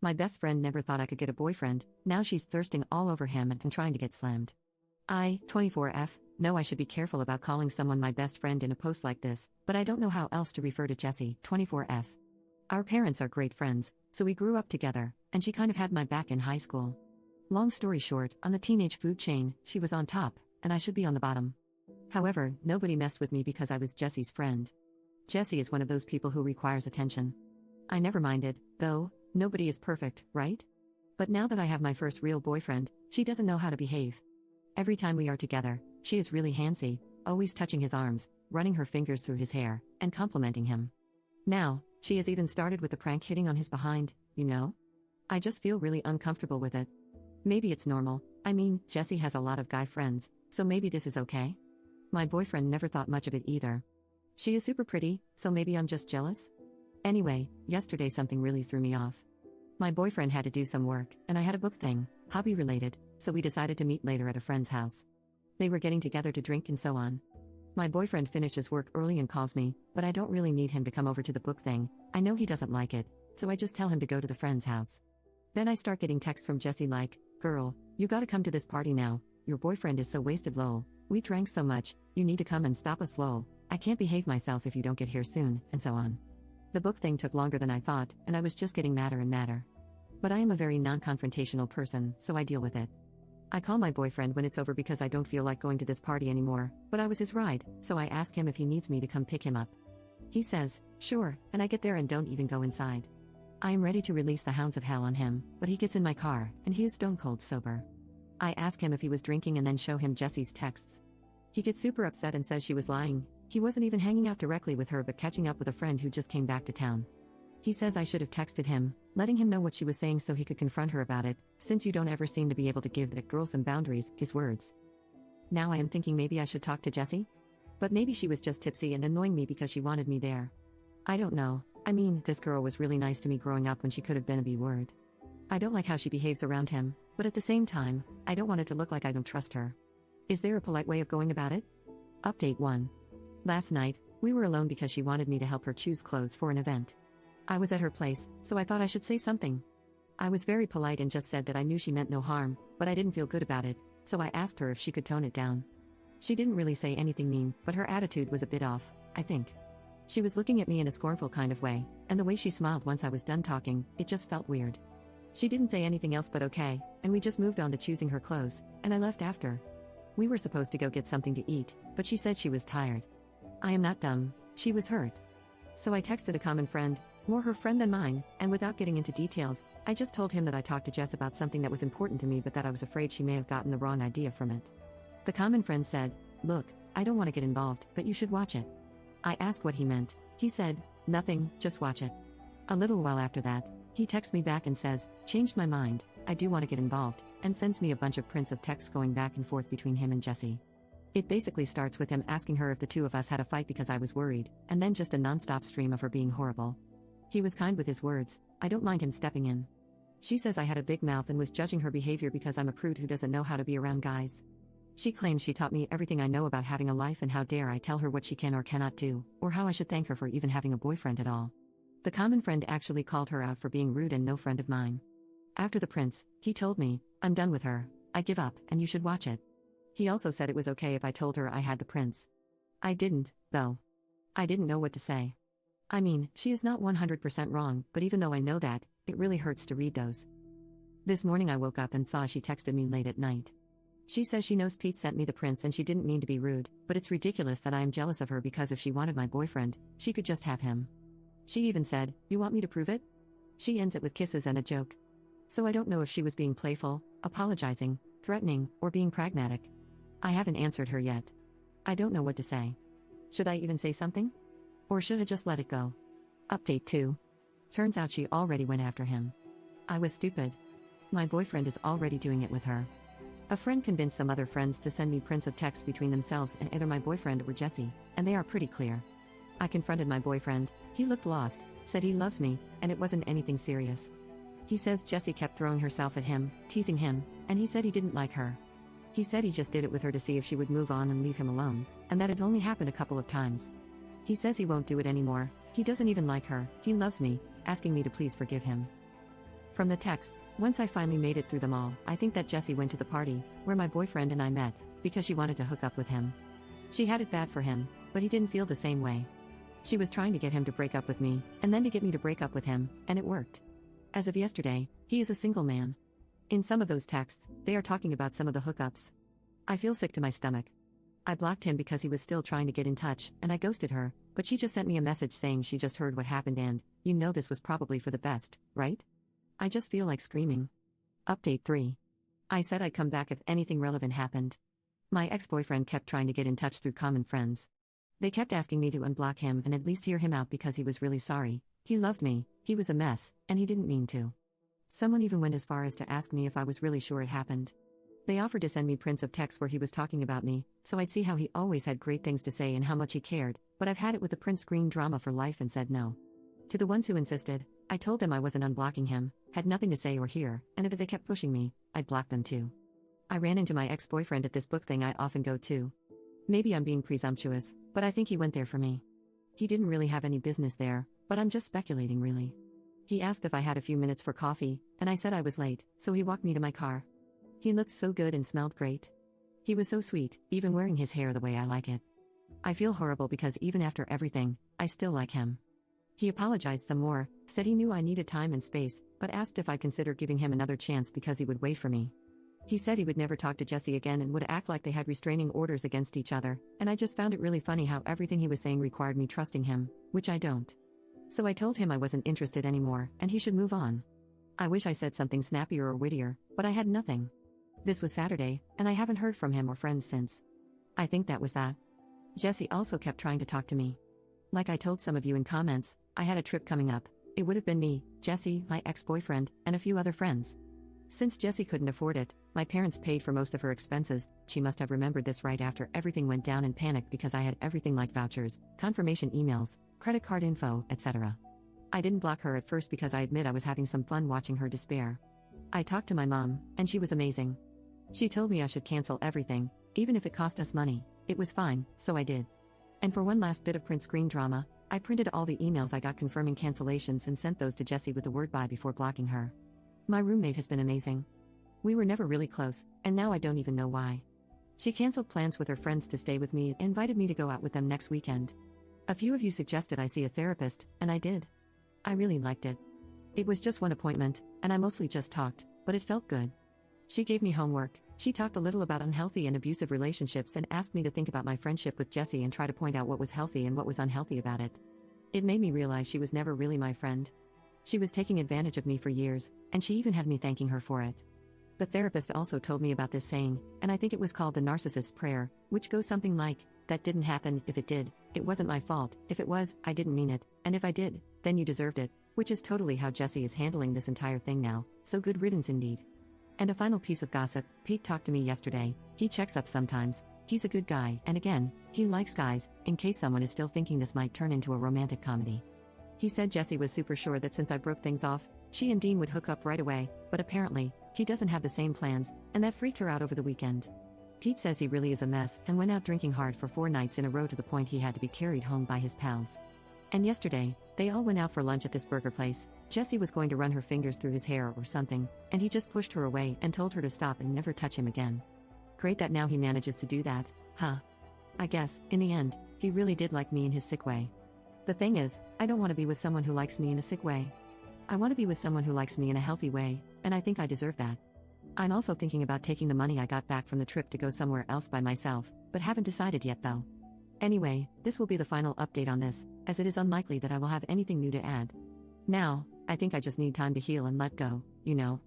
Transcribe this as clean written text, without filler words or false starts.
My best friend never thought I could get a boyfriend, now she's thirsting all over him and trying to get slammed. 24F, know I should be careful about calling someone my best friend in a post like this, but I don't know how else to refer to Jessie. 24F. Our parents are great friends, so we grew up together, and she kind of had my back in high school. Long story short, on the teenage food chain, she was on top, and I should be on the bottom. However, nobody messed with me because I was Jessie's friend. Jessie is one of those people who requires attention. I never minded, though, nobody is perfect, right? But now that I have my first real boyfriend, she doesn't know how to behave. Every time we are together, she is really handsy, always touching his arms, running her fingers through his hair, and complimenting him. Now, she has even started with the prank hitting on his behind, you know? I just feel really uncomfortable with it. Maybe it's normal, I mean, Jessie has a lot of guy friends, so maybe this is okay? My boyfriend never thought much of it either. She is super pretty, so maybe I'm just jealous? Anyway, yesterday something really threw me off. My boyfriend had to do some work, and I had a book thing, hobby related, so we decided to meet later at a friend's house. They were getting together to drink and so on. My boyfriend finishes work early and calls me, but I don't really need him to come over to the book thing, I know he doesn't like it, so I just tell him to go to the friend's house. Then I start getting texts from Jessie like, "Girl, you gotta come to this party now, your boyfriend is so wasted lol, we drank so much, you need to come and stop us lol, I can't behave myself if you don't get here soon," and so on. The book thing took longer than I thought, and I was just getting madder and madder. But I am a very non-confrontational person, so I deal with it. I call my boyfriend when it's over because I don't feel like going to this party anymore, but I was his ride, so I ask him if he needs me to come pick him up. He says, sure, and I get there and don't even go inside. I am ready to release the hounds of hell on him, but he gets in my car, and he is stone cold sober. I ask him if he was drinking and then show him Jessie's texts. He gets super upset and says she was lying, he wasn't even hanging out directly with her but catching up with a friend who just came back to town. He says I should have texted him, letting him know what she was saying so he could confront her about it, since you don't ever seem to be able to give that girl some boundaries, his words. Now I am thinking maybe I should talk to Jessie? But maybe she was just tipsy and annoying me because she wanted me there. I don't know, I mean, this girl was really nice to me growing up when she could have been a B-word. I don't like how she behaves around him, but at the same time, I don't want it to look like I don't trust her. Is there a polite way of going about it? Update 1. Last night, we were alone because she wanted me to help her choose clothes for an event. I was at her place, so I thought I should say something. I was very polite and just said that I knew she meant no harm, but I didn't feel good about it, so I asked her if she could tone it down. She didn't really say anything mean, but her attitude was a bit off, I think. She was looking at me in a scornful kind of way, and the way she smiled once I was done talking, it just felt weird. She didn't say anything else but okay, and we just moved on to choosing her clothes, and I left after. We were supposed to go get something to eat, but she said she was tired. I am not dumb, she was hurt. So I texted a common friend, more her friend than mine, and without getting into details, I just told him that I talked to Jess about something that was important to me but that I was afraid she may have gotten the wrong idea from it. The common friend said, look, I don't want to get involved, but you should watch it. I asked what he meant, he said, nothing, just watch it. A little while after that, he texts me back and says, changed my mind, I do want to get involved, and sends me a bunch of prints of texts going back and forth between him and Jessie. It basically starts with him asking her if the two of us had a fight because I was worried, and then just a non-stop stream of her being horrible. He was kind with his words, I don't mind him stepping in. She says I had a big mouth and was judging her behavior because I'm a prude who doesn't know how to be around guys. She claims she taught me everything I know about having a life and how dare I tell her what she can or cannot do, or how I should thank her for even having a boyfriend at all. The common friend actually called her out for being rude and no friend of mine. After the prince, he told me, I'm done with her, I give up, and you should watch it. He also said it was okay if I told her I had the prince. I didn't, though. I didn't know what to say. I mean, she is not 100% wrong, but even though I know that, it really hurts to read those. This morning I woke up and saw she texted me late at night. She says she knows Pete sent me the prince and she didn't mean to be rude, but it's ridiculous that I am jealous of her because if she wanted my boyfriend, she could just have him. She even said, you want me to prove it? She ends it with kisses and a joke. So I don't know if she was being playful, apologizing, threatening, or being pragmatic. I haven't answered her yet. I don't know what to say. Should I even say something? Or should I just let it go? Update 2. Turns out she already went after him. I was stupid. My boyfriend is already doing it with her. A friend convinced some other friends to send me prints of texts between themselves and either my boyfriend or Jessie, and they are pretty clear. I confronted my boyfriend, he looked lost, said he loves me, and it wasn't anything serious. He says Jessie kept throwing herself at him, teasing him, and he said he didn't like her. He said he just did it with her to see if she would move on and leave him alone, and that it only happened a couple of times. He says he won't do it anymore, he doesn't even like her, he loves me, asking me to please forgive him. From the text, once I finally made it through them all, I think that Jessie went to the party, where my boyfriend and I met, because she wanted to hook up with him. She had it bad for him, but he didn't feel the same way. She was trying to get him to break up with me, and then to get me to break up with him, and it worked. As of yesterday, he is a single man. In some of those texts, they are talking about some of the hookups. I feel sick to my stomach. I blocked him because he was still trying to get in touch, and I ghosted her, but she just sent me a message saying she just heard what happened and, you know, this was probably for the best, right? I just feel like screaming. Update 3. I said I'd come back if anything relevant happened. My ex-boyfriend kept trying to get in touch through common friends. They kept asking me to unblock him and at least hear him out because he was really sorry. He loved me, he was a mess, and he didn't mean to. Someone even went as far as to ask me if I was really sure it happened. They offered to send me prints of texts where he was talking about me, so I'd see how he always had great things to say and how much he cared, but I've had it with the print screen drama for life and said no. To the ones who insisted, I told them I wasn't unblocking him, had nothing to say or hear, and if they kept pushing me, I'd block them too. I ran into my ex-boyfriend at this book thing I often go to. Maybe I'm being presumptuous, but I think he went there for me. He didn't really have any business there, but I'm just speculating really. He asked if I had a few minutes for coffee, and I said I was late, so he walked me to my car. He looked so good and smelled great. He was so sweet, even wearing his hair the way I like it. I feel horrible because even after everything, I still like him. He apologized some more, said he knew I needed time and space, but asked if I'd consider giving him another chance because he would wait for me. He said he would never talk to Jessie again and would act like they had restraining orders against each other, and I just found it really funny how everything he was saying required me trusting him, which I don't. So I told him I wasn't interested anymore, and he should move on. I wish I said something snappier or wittier, but I had nothing. This was Saturday, and I haven't heard from him or friends since. I think that was that. Jessie also kept trying to talk to me. Like I told some of you in comments, I had a trip coming up. It would have been me, Jessie, my ex-boyfriend, and a few other friends. Since Jessie couldn't afford it, my parents paid for most of her expenses. She must have remembered this right after everything went down and panicked because I had everything like vouchers, confirmation emails, credit card info, etc. I didn't block her at first because I admit I was having some fun watching her despair. I talked to my mom, and she was amazing. She told me I should cancel everything, even if it cost us money. It was fine, so I did. And for one last bit of print screen drama, I printed all the emails I got confirming cancellations and sent those to Jessie with the word bye before blocking her. My roommate has been amazing. We were never really close, and now I don't even know why. She canceled plans with her friends to stay with me and invited me to go out with them next weekend. A few of you suggested I see a therapist, and I did. I really liked it. It was just one appointment, and I mostly just talked, but it felt good. She gave me homework. She talked a little about unhealthy and abusive relationships and asked me to think about my friendship with Jessie and try to point out what was healthy and what was unhealthy about it. It made me realize she was never really my friend. She was taking advantage of me for years, and she even had me thanking her for it. The therapist also told me about this saying, and I think it was called the narcissist's prayer, which goes something like, "That didn't happen. If it did, it wasn't my fault. If it was, I didn't mean it. And if I did, then you deserved it," which is totally how Jessie is handling this entire thing now, so good riddance indeed. And a final piece of gossip, Pete talked to me yesterday. He checks up sometimes. He's a good guy, and again, he likes guys, in case someone is still thinking this might turn into a romantic comedy. He said Jessie was super sure that since I broke things off, she and Dean would hook up right away, but apparently, he doesn't have the same plans, and that freaked her out over the weekend. Pete says he really is a mess and went out drinking hard for 4 nights in a row to the point he had to be carried home by his pals. And yesterday, they all went out for lunch at this burger place. Jessie was going to run her fingers through his hair or something, and he just pushed her away and told her to stop and never touch him again. Great that now he manages to do that, huh? I guess, in the end, he really did like me in his sick way. The thing is, I don't want to be with someone who likes me in a sick way. I want to be with someone who likes me in a healthy way, and I think I deserve that. I'm also thinking about taking the money I got back from the trip to go somewhere else by myself, but haven't decided yet though. Anyway, this will be the final update on this, as it is unlikely that I will have anything new to add. Now, I think I just need time to heal and let go, you know.